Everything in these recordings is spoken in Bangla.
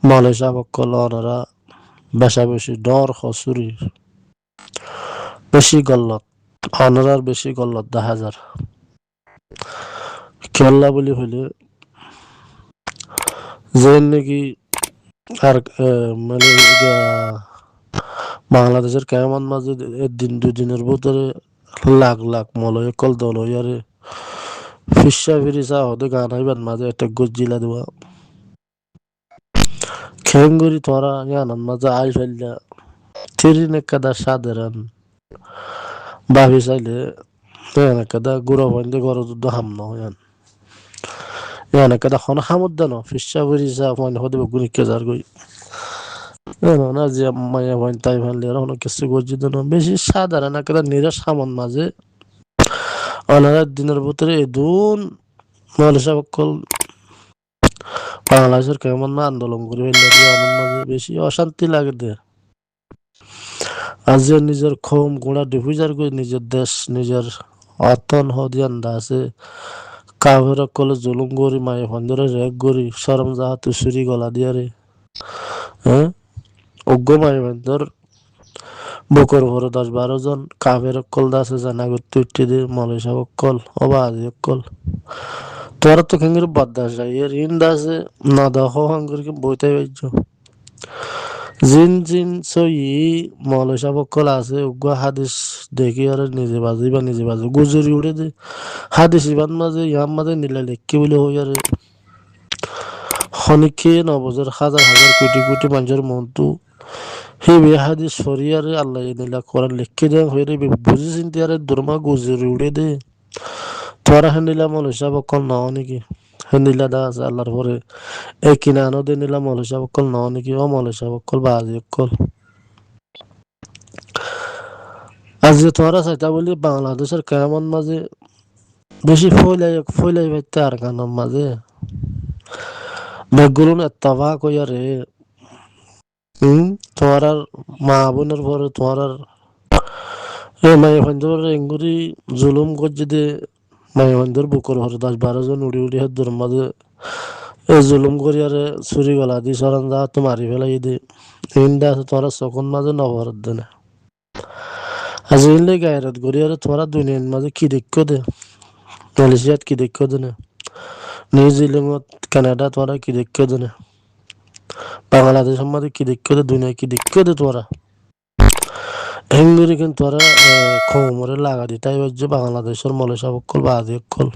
মালয়েশিয়া বক্কল অনারা বেশা বেশি ডর হসুরি বেশি গল্লত অনারার বেশি গল্লত 10,000 খেললা বলি হইলে যে নাকি আর মানে বাংলাদেশের কেমন মাঝে দিন দুদিনের ভিতরে লাখ লাখ মলয় কল দল ইয়ারে ফিসা ফিরিসা হতে গান হইবার মাঝে একটা গজ্জিলা দেওয়া খেঙ্গুরি তোরা ইয়ানার মাঝে আই ফেললা থিরি নেকাদা সাধারণ ভাবি চাইলে এনাকাদা গুড়া বন্ধে ঘর যুদ্ধ হাম নয়ান এনাকাদা খন হামুদ দেন ফিসা ফিরিসা ফোন হতে গুনি কেজার গই না যে মায়া ভয় তাই ভানলে হনো কিছু গজ্জি দেন বেশি সাধারণ একাদা নিরাশ হামন মাঝে অনারার দিনের ভিতরে এদুন মালয়েশিয়া বক্কল বাংলাদেশের কেমন না আন্দোলন করে মাঝে বেশি অশান্তি লাগে দে আজ নিজের খোম গোড়া ডিফুজার করে নিজের দেশ নিজের অতন হদিয়ান দাসে কাভের কলে জুলুম গরি মায়ে ফন্দরে রেগ গরি সরম জাহাতে সুরি গলা দিয়ারে হ্যাঁ অজ্ঞ মায়ে ফন্দর বুকর ভরে 10-12 জন কাভের কল দাসে জানা করতে উঠতে দে মালয়েশিয়া কল অবা আজি কল তোরা তো কেঙ্গের বাদ্দাস যায় এর ইন দাসে না দেখো হাঙ্গরকে বইতে বাইছ জিন জিন সই মালয়েশিয়া বক্কল আছে উগ্র হাদিস দেখি আর নিজে বাজি গুজরি উড়ে দে হাদিস ইবান মাঝে ইয়াম মাঝে নিলে লেখকে বলে হই আর খনিকে নবজর হাজার হাজার কোটি কোটি মানুষের মন্তু সেই বে হাদিস সরিয়ারে আল্লাহ নিলা করার লেখকে দেয় হয়ে রে বুঝি চিন্তি আরে দুর্মা গুজরি উড়ে দে তোরা হেন্দিলা মালয়েশিয়া বক্কল নাও নাকি হেন্দিলা দা আছে আল্লাহর পরে এই কিনা আনো দে নিলা মালয়েশিয়া বক্কল নাও নাকি ও মালয়েশিয়া বক্কল বাজি কল আজ যে তোরা চাইতা বলি বাংলাদেশের কেমন মাঝে বেশি ফইলাই বাইতে আর কানার মাঝে বেগুন এত্তাবা কইয়া রে তোমার মা বোনের পরে তোমার মায়ে ফন্দর এঙ্গুরি জুলুম করছে দে মায়ে ফন্দর বুকর হরে 10-12 জন উড়ি উড়ি হাত দূর মাঝে এ জুলুম করি আরে ছুরি গলা দি সরান যা তো মারি ফেলাই দে ইন্দা আছে তোমার চকন মাঝে নবরত দে না আজ ইনলে গায়রত করি আরে তোমার দুনিয়ার মাঝে কি দেখো দে মালয়েশিয়াত কি দেখো দে না নিউজিল্যান্ড কানাডা তোমার কি দেখো দে না বাংলাদেশের মধ্যে কি দেখো দে দুনিয়া কি দেখো দে তোরা হেঙ্গুরি কিন্তু তোরা খমরে লাগা দি তাই যে বাংলাদেশের মালয়েশিয়া বক্কল বাজি কল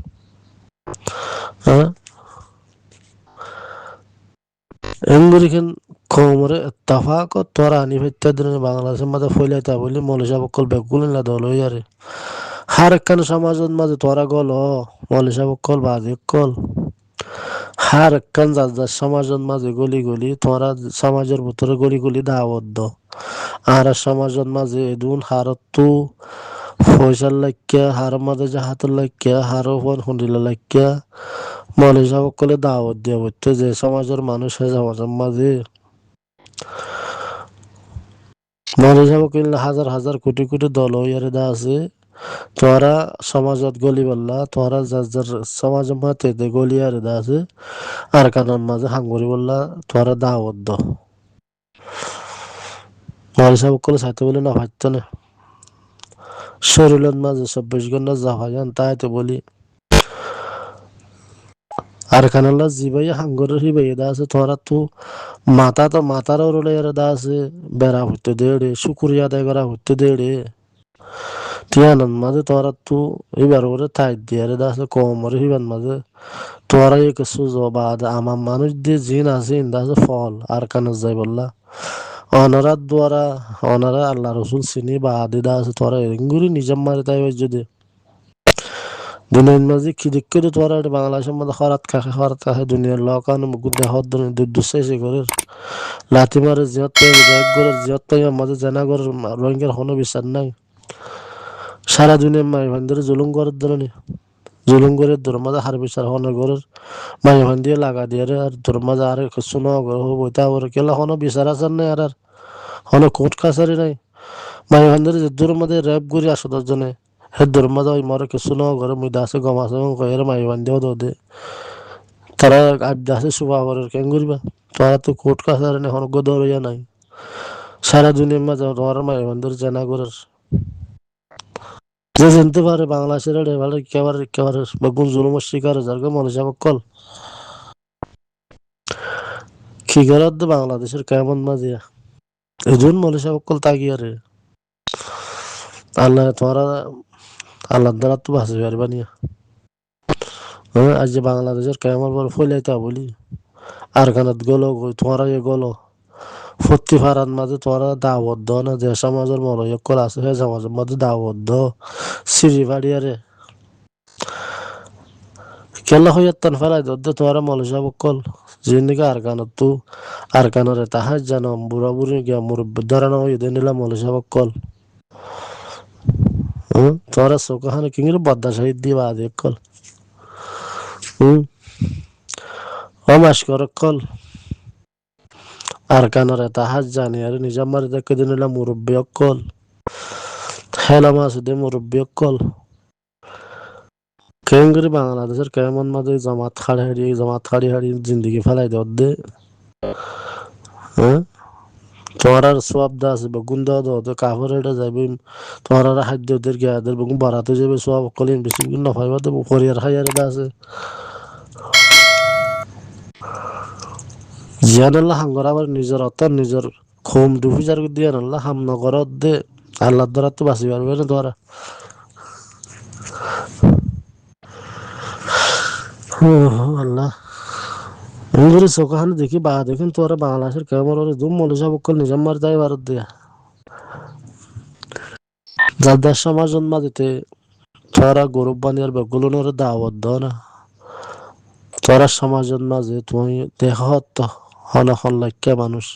হ্যাঁ হেঙ্গুরি কিন্তু খমরে ইত্তেফাক তোরা আনি ফেত্তা দিন বাংলাদেশের মাঝে ফইলাইতা বলি মালয়েশিয়া বক্কল বেগুল না দল হই আরে হার একখান সমাজের মাঝে তোরা গল মালয়েশিয়া বক্কল বাজি কল হার একখান যার সমাজের মাঝে গলি গলি তোরা সমাজের ভিতরে গলি গলি দাওয়াত দ আর সমাজের মাঝে এদুন হারতো পয়সার লাগিয়া হার মাঝে জাহাতের লাগিয়া হারও ফোন শুনিলে লাগিয়া মালয়েশিয়া বক্কলে দাওয়াত দিয়া বলতে যে সমাজের মানুষ সমাজের মাঝে মালয়েশিয়া বক্কল হাজার হাজার কোটি কোটি দল হইয়ারে দা আছে তোরা সমাজত গলি বললা তোরা যার যার সমাজের মাঝে গলি আর দা আছে আর কানার মাঝে হাঙ্গুরি বললা তোরা দাওয়াত দ মালয়েশিয়া বক্কলে চাইতে বলে না ভাবতো না শরীরের মাঝে 24 ঘন্টা যা হয় তাইতে বলি আর কানাল্লা জিবাই হাঙ্গরের হিবাই দা আছে তোরা তো মাথার ওরলে দা আছে বেড়া হইতে দেড়ে শুকুরিয়া আদায় করা হইতে দেড়ে তিয়ানন মাঝে তোরা তো এবার ওরে তাই দিয়ে দা আছে কমরে হিবান মাঝে তোরা কিছু জবাদ আমার মানুষ দিয়ে জিন আছে ইন্দা আছে ফল আর কানে যাই বললা অনারার দ্বারা অনারা আল্লাহ রসুল চিনি বা আদিদা আছে তোরা এঙ্গুরি নিজম মারে তাই যদি দুনিয়ার মাঝে কি দিক করে তোরা বাংলাদেশের মধ্যে খরাত খাখে দুনিয়ার লকান গুদ্দে হদ দুসাইছে করে লাথি মারে জিয়ত করে জিয়ত পাই মাঝে জানা করে রোহিঙ্গার কোনো বিচার নাই সারা দুনিয়ার মাই ভান্ডারে জুলুম করার ধরনের জুলুম করে তোর মাঝে হার বিচার হনের ঘরের মাই ভান দিয়ে লাগা দিয়ে আর তোর মাঝে আর কিছু না হবো তা কেলা কোনো বিচার আসার নাই আর কোনো কোর্ট কাছারি নাই মাই ভান্ডারে যে দূর মধ্যে র্যাপ করি 10 জনে হে দূর মাঝে ওই মরে কিছু না ঘরে মুই দাসে গম আছে কয়ের মাই ভান দিয়েও দে তারা আড্ডা আছে সুবাবরের কেন করিবা তারা তো কোর্ট কাছারি এখন গদর হইয়া নাই সারা দুনিয়ার মাঝে তোমার মায়ের বন্ধুর জানা করার যে জানতে পারে বাংলাদেশের ভালো একেবারে বেগুন জুলুমের শিকার যার মনীষা বক্কল কি করার বাংলাদেশের কেমন মাঝিয়া এই জন্য মনীষা বক্কল তাকিয়ারে আল্লাহ তোমারা আল্লাহ দ্বারা তো বাঁচে পারবা নিয়া হ্যাঁ আজ যে বাংলাদেশের কেমন বড় ফলাইতা বলি আর কানাত গলো তোমারা এ গলো ফত্তি ফারার মাঝে তোরা দাওয়াত না যে সমাজের মরয়কল আছে সে সমাজের মধ্যে দাওয়াত সিঁড়ি বাড়িয়ারে কেলা হইয়া তান ফেলাই দে তোরা মলসা বকল জিন্দিকে আর কানরে তাহার জানো বুড়া বুড়ি গিয়া মুরব্বী ধরানো হয়ে দে নিলাম মলসা বকল তোরা চোখানে কিংরে বদ্দা শহীদ দিবা আদি কল অমাস কর কল আর কানরে তাহার জানি আর নিজামার দেখে দিন নিলাম মুরব্বী অকল হেলা মাছ দে মুরব্বী অকল কেঙ্গরি বাংলাদেশের কেমন মাঝে জামাত খাড়ি হাড়ি জিন্দগি ফেলাই দে হ্যাঁ তোমার আর সোয়াব দা আছে বেগুন দাও তো কাপড় এটা যাবে তোমার আর খাদ্য ওদের গিয়াদের বেগুন বাড়াতে যাবে সোয়াব কলিন বেশি নফাইবা দেবো খরিয়ার খাইয়ার এটা আছে জিয়ানাল্লাহ হাঙ্গর আবার নিজের অর্থাৎ নিজের খোম ডুফিজার দিয়ে আল্লাহ হাম নগর দে আল্লাহ দ্বারা তো বাঁচি পারবে না তোরা আল্লাহ ইংরেজি চোখানে দেখি বা দেখুন তোরা বাংলাদেশের কেমন দুম মনীষা বকল নিজাম মার যাই ভারত দিয়া যাদের সমাজ জন্মা দিতে তোরা গৌরব বানিয়ার বেগুলোর দাওয়াত দাও না তোরা সমাজের মাঝে তুমি দেহ হন লাখ্যা মানুষ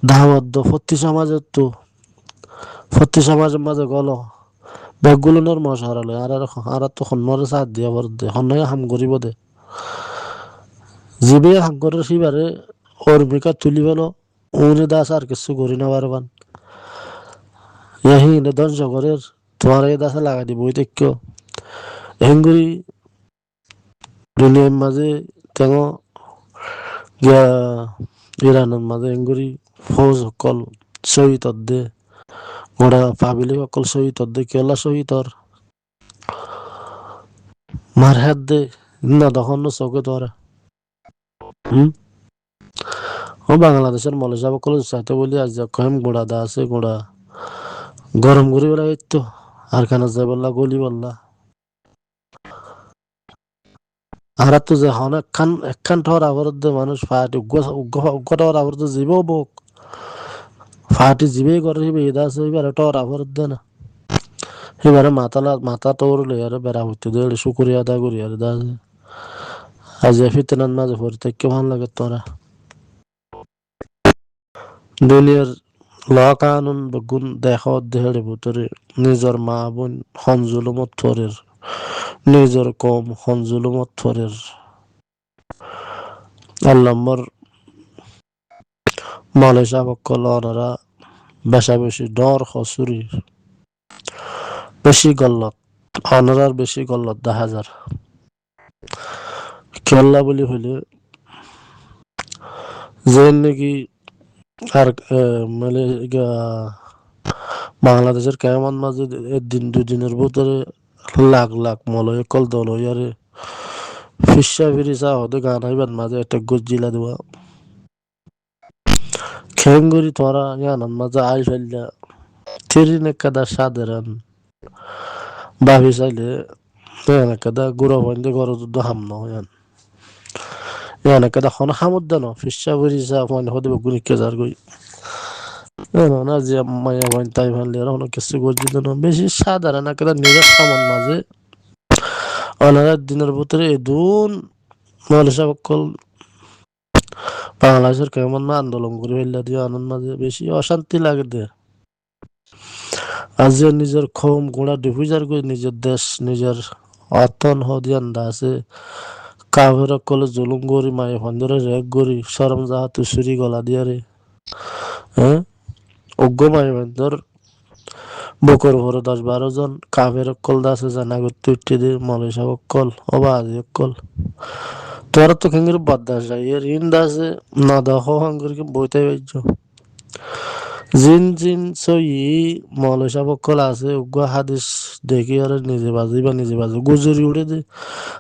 দাওয়াত দো প্রতি সমাজের মাঝে গল বেগুলোর মশ হারালে আর তো হন্নরে সাথ দিয়া বর দে হন্নয় হাম করিব দে জিবে হাম করে সিবারে অর্মিকা তুলি গেল উনি দাস আর কিছু করি না পারবান ইয়াহি ধ্বংস করে তোমার এই দাসে লাগাই দিব ওই দেখো হেঙ্গুরি দুনিয়ার মাঝে তেন গিয়া ইরানের মাঝে হেঙ্গুরি ফৌজ সকল শহীদ দে গোড়া পাবিলি সকল শহীদ দে কেলা শহীদর মার হাত দে না তখন চৌকে তোরা ও বাংলাদেশের মলেশা সকল চাইতে বলি আজ কয়েম গোড়া দা আছে গোড়া গরম করি বেলা এই তো আর খানা যাই বললা গলি বললা আর তো যে হন একখান ঠর আবরত মানুষ ফাটি উগ্গটার আবরত জীব বোক ফাটি জীবে করে হিবে এদা আছে এবারে টর আবরত দে না এবারে মাথা তোর লইয়ারে বেড়া হইতে দে শুকুরিয়া আদা করি আর দা আজ ফিতনার মাঝে পড়ে থেকে ভাল লাগে তোরা দুনিয়ার ল কানুন বেগুন দেখ দেহের ভিতরে নিজের মা বোন হনজুলুমত থরের নিজের কম হনজুলুমত থরের আল্লাহর মালেশা বকল অনারা বেশা বেশি ডর হসুরি বেশি গল্লত অনারার বেশি গল্লত 10,000 কেল্লা বলি হইলে যে নাকি আর মানে বাংলাদেশের কেমন মাঝে দিন দুদিনের ভিতরে লাখ লাখ মলয় কল দল হইয়ারে ফিসা ফিরিসা হতে গান হইবার মাঝে একটা গজ্জিলা দেওয়া খেঙ্গুরি তোরা গানার মাঝে আই ফেললা তিরিন একাদা সাধারণ ভাবি চাইলে একাদা গুড়া বন্ধে ঘর যুদ্ধ হাম নয়ান একাদা খন হামত দেন ফিসা ফিরিসা মানে হতে গুণি কেজার গই না যে মায়া বইন তাই ভাবলে এরা কিছু গজ্জি দেন বেশি সাধারণ একাদা নিজের সামান মাঝে অনারার দিনের ভিতরে এদুন মলেশা বকল বাংলাদেশের কেমন না আন্দোলন করে ফেললা দিয়ে আনন্দ মাঝে বেশি অশান্তি লাগে দে আজ নিজের খোম গোড়া ডিফিউজার করে নিজের দেশ নিজের অতন হদিয়ান আছে কাভের কলে জুলুম করি মায়ে ফন্দরে রেগ করি সরম জাহাতু সুরি গলা দিয়ারে হ্যাঁ অজ্ঞ মায়ে ফন্দর বকর ভরে 10-12 জন কাভের কল দাসে জানা করতে উঠতে দিয়ে মলেশা কল অবা আজি কল তোরা তো কেঙ্গের বদাস এর ইন দাসে না দেখো হাঙ্গরকে বইতে পারছ জিন জিন সই মৌলসা বকল আছে উগ্র হাদিস দেখি আর নিজে বাজি গুজরি উড়ে দে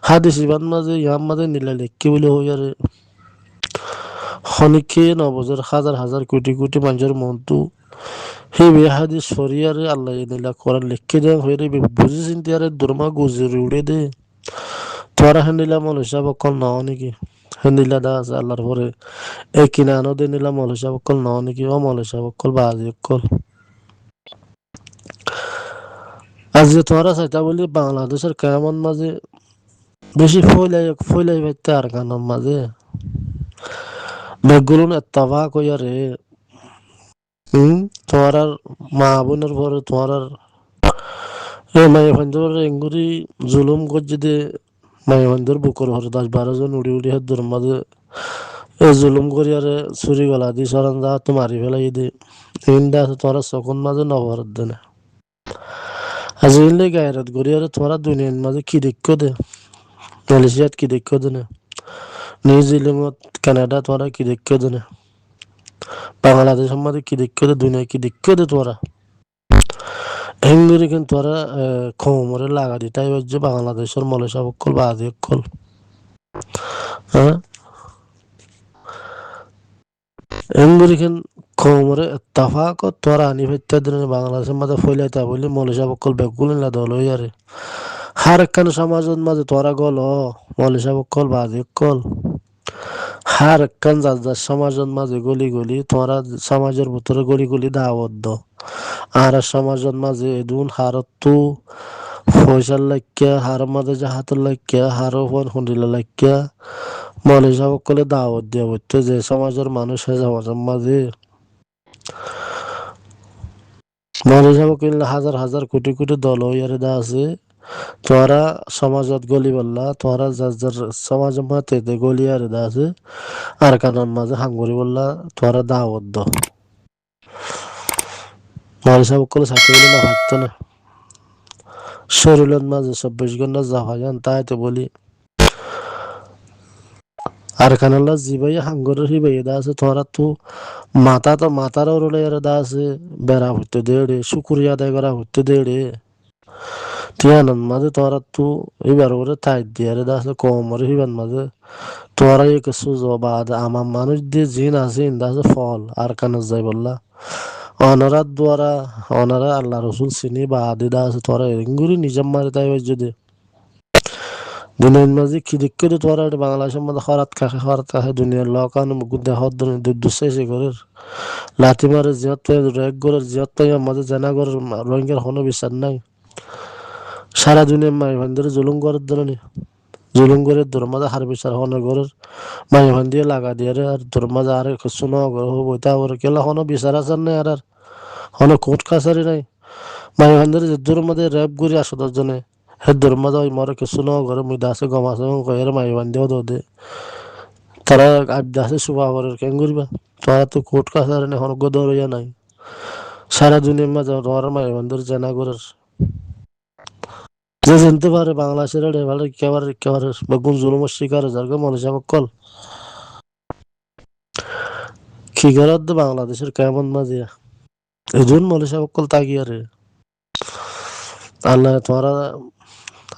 হাদিস ইবান মাঝে ইয়াম মাঝে নিলে লেখকে বলে হই আরে খনিকে নবজর হাজার হাজার কোটি কোটি মানুষের মনটো সেই বে হাদিস সরিয়ারে আল্লাহ নিলা করার লেখকে দেয় হয়ে রে বুঝি চিন্তি আরে দুর্মা গুজরি উড়ে দে তোরা হেন্দিলা মৌলসা বকল নাও নাকি হেন্দিলা দা আছে আল্লাহর পরে এই কিনা আনো দে নিলা মৌলসা বকল নাও নাকি ও মৌলসা বকল বাজি কল আজ যে তোরা চাইতা বলি বাংলাদেশের কেমন মাঝে বেশি ফইলাই পাইতে আর কানার মাঝে বেগুন এত্তাবা কইয়া রে তোমার আর মা বোনের পরে তোমার আর এই মায়ে ফান্দর এঙ্গুরি জুলুম করছে দে মায়ে ফান্দর বুকর হরে 10-12 জন উড়ি উড়ি হাত দূর মাঝে এই জুলুম করি আরে ছুরি গলা দি সরান যা তো মারি ফেলাই দে ইন্দা আছে তোমার চকন মাঝে নবরত দেনে আজিলে গায়রত করি আরে তোমার দুনিয়ার মাঝে কি দেখো দে মালয়েশিয়াত কি দেখো দে নিউজিল্যান্ড কানাডা তোমার কি দেখো দে বাংলাদেশের মধ্যে কি দেখো দে দুনিয়া কি দেখো দে তোরা হেঙ্গুরি কিন্তু তোরা খমরে লাগা দি তাই হচ্ছে বাংলাদেশের মলেশা বকল বাজি কল হ্যাঁ হেঙ্গুরি কিন্তু খমরে তাফাক তোরা আনি ফেতে দিন বাংলাদেশের মধ্যে ফইলাইতা বলি মলেশা বকল বেগুল না দল হই আরে হার একখান সমাজের মাঝে তোরা গল মলেশা বকল বাজি কল হার একখান যার সমাজের মাঝে গলি গলি তোরা সমাজের ভিতরে গলি গলি দাওয়াত দ আর সমাজের মাঝে এদুন হারতো পয়সার লাগিয়া হার মাঝে জাহাতের লাগিয়া হারও ফোন শুনিলে লাগিয়া মলেশা সকলে দাওয়াত দিয়া বলতে যে সমাজের মানুষ সমাজের মাঝে মলেশা সকলে হাজার হাজার কোটি কোটি দল হইয়ারে দা আছে তোরা সমাজত গলি বললা তোরা যার যার সমাজের মাঝে গলি আর দা আছে আর কানার মাঝে হাঙ্গুরি বললা তোরা দাওয়াত দ মলেশা সকলে সাথে বলে না ভাবতো না শরীরের মাঝে 24 ঘন্টা যা হয় তাইতে বলি আর কানাল্লা জিবাই হাঙ্গরের হিবাই দা আছে তোরা তো মাতার ওরলে এর দা আছে বেড়া হইতে দেড়ে শুকুরিয়া আদায় করা হইতে দেড়ে তিয়ানন মাঝে তোরা তো এবার ওরে তাই দিয়ে দা আছে কমরে হিবান মাঝে তোরা কিছু জবাদ আমার মানুষ দিয়ে জিন আছে ইন্দা আছে ফল আর কানার যাই বললা অনারার দ্বারা অনারা আল্লাহ রসুল চিনি বা আদিদা আছে তোরা এঙ্গুরি নিজম মারে তাই যদি দুনিয়ার মাঝে কি দিক করে তোরা বাংলাদেশের মধ্যে খরাত কাছে দুনিয়ার লকান মুকুদ্দে হদ দুসাইছে করে লাথি মারে জিয়াত পাই রেক করে জিয়াত পাই আমাদের জানা করে রোহিঙ্গার কোনো বিচার নাই সারা দুনিয়ার মাই ভান্ডারে জুলুম করার ধরনি জুলুম করে ধর্মাদা হার বিচার হনের ঘরের মাই ভান্ডিয়ে লাগা দিয়ে আর ধর্মাদা আর কিছু না হবো তা ওর কেলা কোনো বিচার আচার নাই আর কোনো কোর্ট কাছারি নাই মাই ভান্ডারে যে ধর্মাদে র্যাপ করি 10-10 জনে হে ধর্মাদা ওই মরে কিছু না ঘরে মুই দাসে গমাসে কয়ের মাই ভান্ডিও দে তারা আবদাসে সুবা করে কেন করিবা তারা তো কোর্ট কাছারি নাই কোনো গদর ইয়া নাই সারা দুনিয়ার মাঝে তোমার মাই ভান্ডারে জানা করার যে জানতে পারে বাংলাদেশের ভালো একেবারে বেগুন জুলুমের শিকার যার মনীষা বক্কল কি করার বাংলাদেশের কেমন মাঝে এজন মনীষা বক্কল তাকিয়ারে আল্লাহ তোরা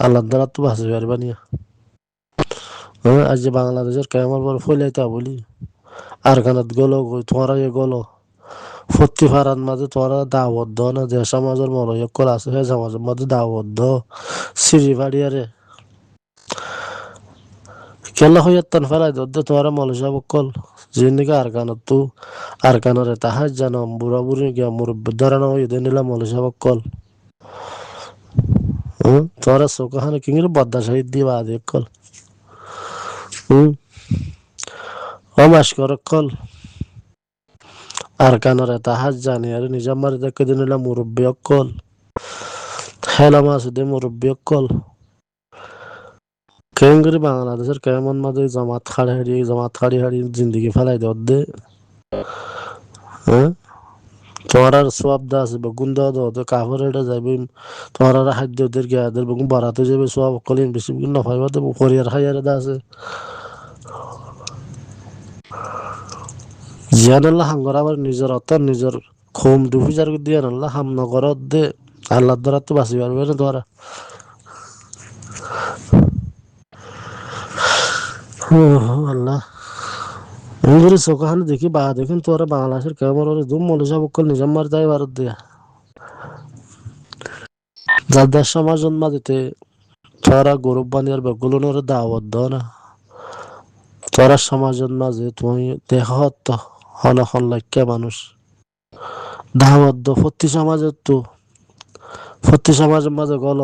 আল্লাহ দ্বারা তো বাঁচে পারবা নিয়া হ্যাঁ আজ যে বাংলাদেশের কেমন বড় ফইলাইতা বলি আর কানাত গলো তোরা গলো ফত্তি ফারান মাঝে তোরা দাওয়াত দ না যে সমাজের মলয়কল আছে সে সমাজের মধ্যে দাওয়াত দ সিঁড়ি বাড়িয়ারে কেলা হইয়া তান ফেলাই দে তোরা মলসা বকল জিন্দিকে আর কানরে তাহাজ জানো বুড়া বুড়ি গিয়া মুরব্বী ধরানো হয়ে দে নিলা মলসা বকল তোরা চোখানে কিংরে বদ্দা শহীদ দিবা আদি কল অমাস কর কল আর কানরে তাহাজ জানি আর নিজাম মারি দেখে দিন নিলা মুরব্বী অকল হেলা মাছ দে মুরব্বী অকল কেঙ্গুরি বাংলাদেশের কেমন মাঝে জামাত খাড়ি হাড়ি জিন্দগি ফেলাই দে হ্যাঁ তোমার আর সোয়াব দা আছে বেগুন দাও দে কাপড় এটা যাবে তোমার আর খাদ্য ওদের গিয়াদের বেগুন বাড়াতে যাবে সোয়াব কলিন বেশি বেগুন না ফাইবা দেবো করিয়ার খাইয়ারে দা আছে জিয়ানাল্লাহ হাঙ্গর আবার নিজের অত নিজের খোম দুফিজার দিয়ে আল্লাহ হাম নগরত দে আল্লাহ দ্বারা তো বাঁচি পারবে না তোরা আল্লাহ ইংরেজি চোখানে দেখি বা দেখুন তোরা বাংলাদেশের কেমন দুম মনীষা বকল নিজাম মার দেয় ভারত দিয়া যাদের সমাজ জন্মা দিতে তোরা গৌরব বানিয়ার বেগুলোর দাওয়াত দাও না তোরা সমাজের মাঝে তুমি দেহ তো হন লাখ্যা মানুষ দাওয়াত দাও প্রতি সমাজের মাঝে গল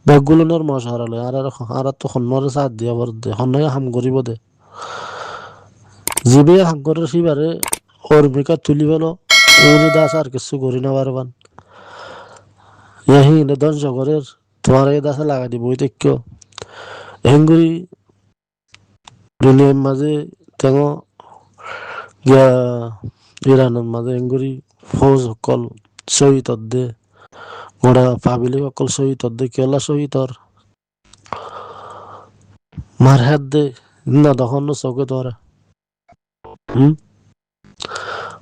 বেগুলোর মশ হারালে আর তো হন্নরে সাথ দিয়া বর দে হন্নকে হাম করিব দে জিবে হাম করে সিবারে অর্মিকা তুলি বেল ওরে দাস আর কিছু করি না পারবান ইয়াহি নে ধ্বংস করে তোমার এই দাসে লাগাই দিব ওই দেখ হেঙ্গুরি দুনিয়ার মাঝে তেঙ গিয়া ইরানের মাঝে হেঙ্গুরি ফৌজ সকল শহীদ দে গোড়া পাবিলিক সকল শহীদ দে কেলা শহীদর মার হাত দে না তখন চৌকে তোরা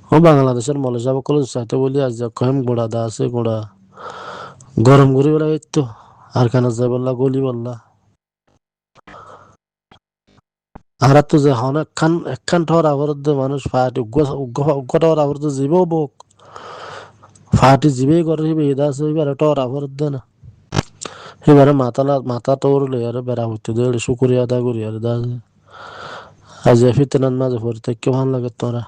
ও বাংলাদেশের মলেশা সকল চাইতে বলি আজ কহেম গোড়া দা আছে গোড়া গরম করি বেলা এই তো আর খানা যাই বললা গলি বললা আর তো যে হন একখান ঠর আবার মানুষ ফাটি উগ্র ঠর আবার জীব বোক ফাটি জীবে করে হিবে এদা আছে এবারে ঠর আবার না এবারে মাথা তোর লইয়ারে বেড়া হইতে দে শুকুরিয়া আদা করি আর দা আজ ফিতনার মাঝে পড়তে কেমন লাগে তোরা